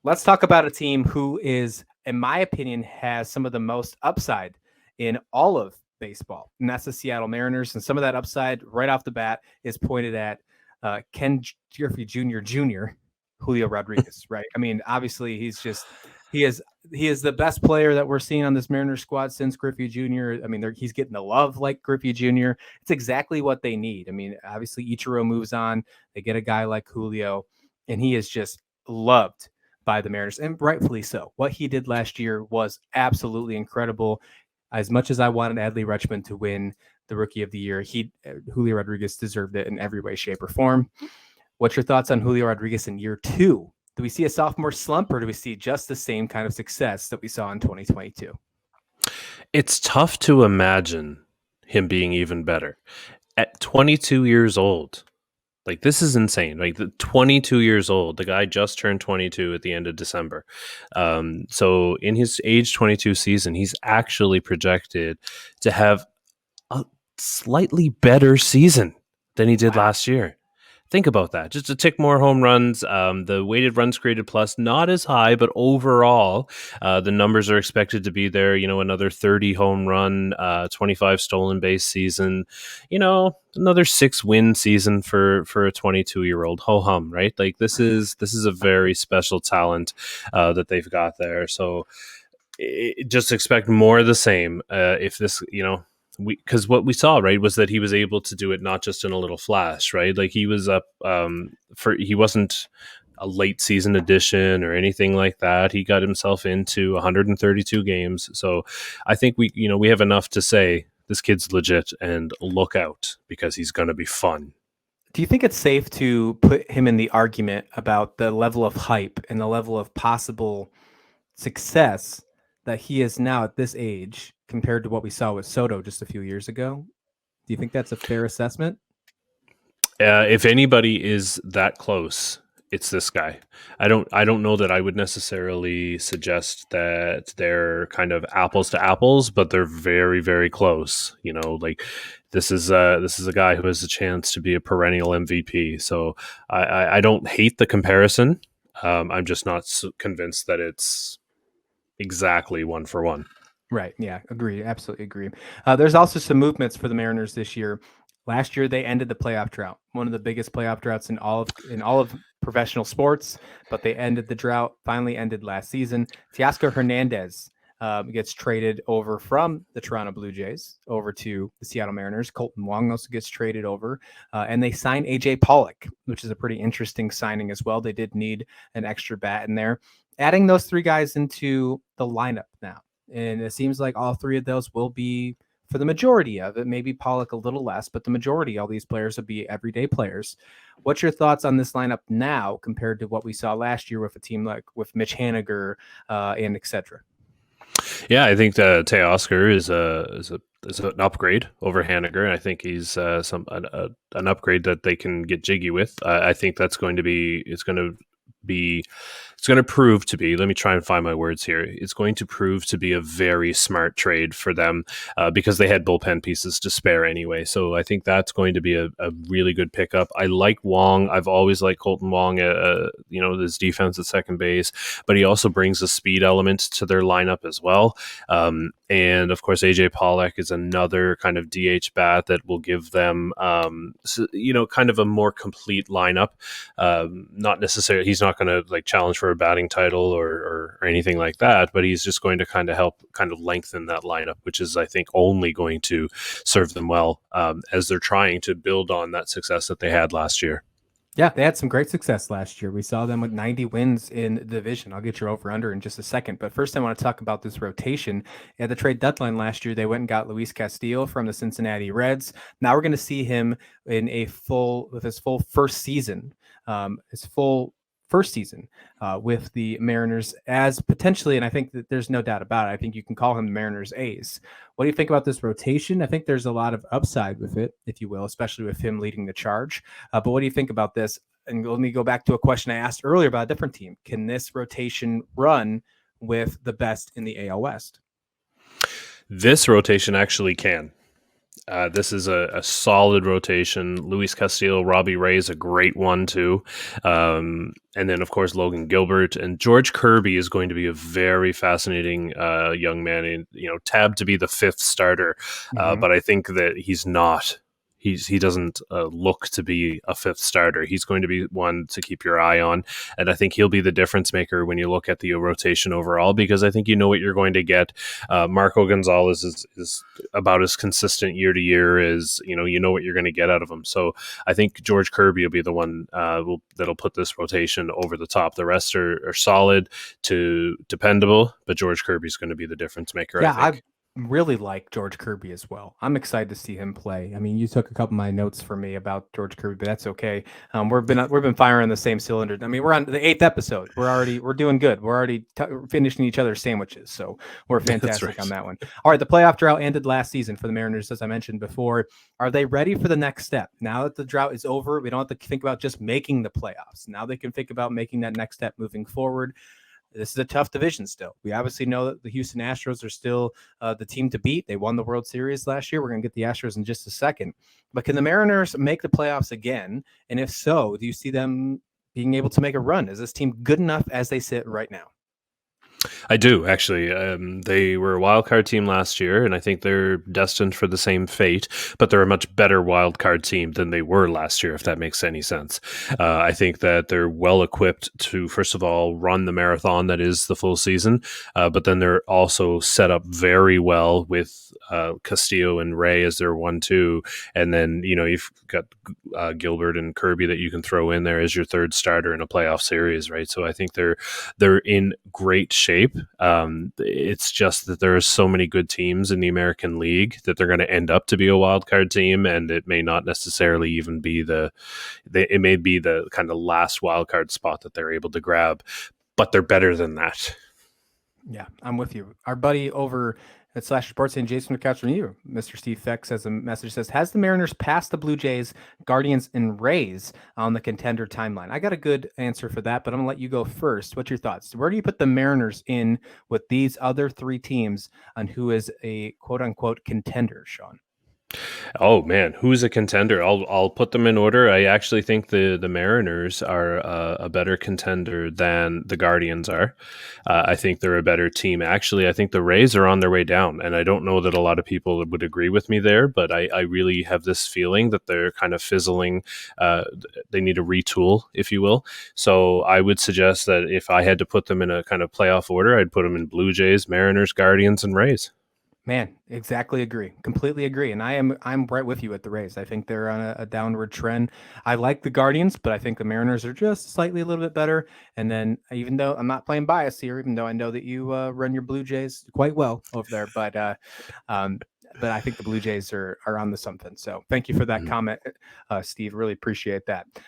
let's talk about a team who is, in my opinion, has some of the most upside in all of baseball, and that's the Seattle Mariners. And some of that upside right off the bat is pointed at Ken Griffey Jr., Julio Rodriguez, right? I mean, obviously, he is he is the best player that we're seeing on this Mariners squad since Griffey Jr. I mean, he's getting the love like Griffey Jr. It's exactly what they need. I mean, obviously, Ichiro moves on. They get a guy like Julio, and he is just loved by the Mariners, and rightfully so. What he did last year was absolutely incredible. As much as I wanted Adley Rutschman to win the Rookie of the Year, Julio Rodriguez deserved it in every way, shape, or form. What's your thoughts on Julio Rodriguez in year two? Do we see a sophomore slump, or do we see just the same kind of success that we saw in 2022? It's tough to imagine him being even better. At 22 years old, like, this is insane. Like, 22 years old, the guy just turned 22 at the end of December. So in his age 22 season, he's actually projected to have a slightly better season than he did last year. Think about that. Just a tick more home runs. The weighted runs created plus, not as high, but overall, the numbers are expected to be there. Another 30 home run, 25 stolen base season. Another 6-win season for a 22-year-old. Ho hum, right? Like, this is a very special talent that they've got there. So just expect more of the same. If this, because what we saw, right, was that he was able to do it not just in a little flash, right? Like, he was up he wasn't a late season addition or anything like that. He got himself into 132 games. So I think we have enough to say this kid's legit, and look out, because he's going to be fun. Do you think it's safe to put him in the argument about the level of hype and the level of possible success that he is now at this age compared to what we saw with Soto just a few years ago? Do you think that's a fair assessment? If anybody is that close, it's this guy. I don't know that I would necessarily suggest that they're kind of apples to apples, but they're very, very close. Like, this is a guy who has a chance to be a perennial MVP. So I don't hate the comparison. I'm just not convinced that it's exactly one for one. Right. Yeah. Agree. Absolutely agree. There's also some movements for the Mariners this year. Last year, they ended the playoff drought, one of the biggest playoff droughts in all of professional sports. But they ended the drought. Finally, ended last season. Teoscar Hernandez gets traded over from the Toronto Blue Jays over to the Seattle Mariners. Colton Wong also gets traded over, and they sign AJ Pollock, which is a pretty interesting signing as well. They did need an extra bat in there. Adding those three guys into the lineup now. And it seems like all three of those will be, for the majority of it, maybe Pollock a little less, but the majority, all these players will be everyday players. What's your thoughts on this lineup now compared to what we saw last year with a team like with Mitch Haniger and et cetera? Yeah, I think Teoscar is an upgrade over Haniger, and I think he's an upgrade that they can get jiggy with. I think that's going to be it's going to prove to be, let me try and find my words here. It's going to prove to be a very smart trade for them because they had bullpen pieces to spare anyway. So I think that's going to be a really good pickup. I like Wong. I've always liked Colton Wong, his defense at second base, but he also brings a speed element to their lineup as well. And of course, AJ Pollock is another kind of DH bat that will give them, kind of a more complete lineup. Not necessarily, he's not going to like challenge for a batting title or anything like that, but he's just going to kind of help kind of lengthen that lineup, which is, I think, only going to serve them well as they're trying to build on that success that they had last year. Yeah, they had some great success last year. We saw them with 90 wins in the division. I'll get your over-under in just a second. But first, I want to talk about this rotation. At the trade deadline last year, they went and got Luis Castillo from the Cincinnati Reds. Now we're going to see him with his full first season with the Mariners as potentially, and I think that there's no doubt about it, I think you can call him the Mariners ace. What do you think about this rotation? I think there's a lot of upside with it, if you will, especially with him leading the charge. But what do you think about this? And let me go back to a question I asked earlier about a different team. Can this rotation run with the best in the AL West? This rotation actually can. This is a solid rotation. Luis Castillo, Robbie Ray is a great one too, and then of course Logan Gilbert and George Kirby is going to be a very fascinating young man. And tabbed to be the fifth starter, but I think that he's not. He doesn't look to be a fifth starter. He's going to be one to keep your eye on, and I think he'll be the difference maker when you look at the rotation overall, because I think you know what you're going to get. Marco Gonzalez is about as consistent year to year as you know what you're going to get out of him. So I think George Kirby will be the one that'll put this rotation over the top. The rest are solid to dependable, but George Kirby's going to be the difference maker. Yeah, I think. really like George Kirby as well. I'm excited to see him play. I mean, you took a couple of my notes for me about George Kirby, but that's okay. We've been firing the same cylinder. I mean, we're on the 8th episode. We're doing good. We're already finishing each other's sandwiches, so we're fantastic on that one. All right, the playoff drought ended last season for the Mariners, as I mentioned before. Are they ready for the next step? Now that the drought is over, we don't have to think about just making the playoffs. Now they can think about making that next step moving forward. This is a tough division still. We obviously know that the Houston Astros are still the team to beat. They won the World Series last year. We're going to get the Astros in just a second. But can the Mariners make the playoffs again? And if so, do you see them being able to make a run? Is this team good enough as they sit right now? I do, actually. They were a wild card team last year, and I think they're destined for the same fate, but they're a much better wild card team than they were last year, if that makes any sense. I think that they're well equipped to, first of all, run the marathon that is the full season, but then they're also set up very well with Castillo and Ray as their 1-2, and then you've got Gilbert and Kirby that you can throw in there as your third starter in a playoff series, right? So I think they're in great shape. It's just that there are so many good teams in the American League that they're going to end up to be a wild card team, and it may not necessarily even be it may be the kind of last wild card spot that they're able to grab, but they're better than that. Yeah, I'm with you. Our buddy over at Slash Sports and Jason McCouch from you, Mr. Steve Feck, says a message says, has the Mariners passed the Blue Jays, Guardians, and Rays on the contender timeline? I got a good answer for that, but I'm going to let you go first. What's your thoughts? Where do you put the Mariners in with these other three teams on who is a quote-unquote contender, Sean? Oh man, who's a contender? I'll put them in order. I actually think the Mariners are a better contender than the Guardians are. I think they're a better team. Actually, I think the Rays are on their way down, and I don't know that a lot of people would agree with me there, but I really have this feeling that they're kind of fizzling. They need a retool, if you will. So I would suggest that if I had to put them in a kind of playoff order, I'd put them in Blue Jays, Mariners, Guardians, and Rays. Man, exactly agree. Completely agree. And I'm right with you at the Rays. I think they're on a downward trend. I like the Guardians, but I think the Mariners are just slightly a little bit better. And then even though I'm not playing bias here, even though I know that you run your Blue Jays quite well over there, but I think the Blue Jays are on to something. So thank you for that comment, Steve. Really appreciate that.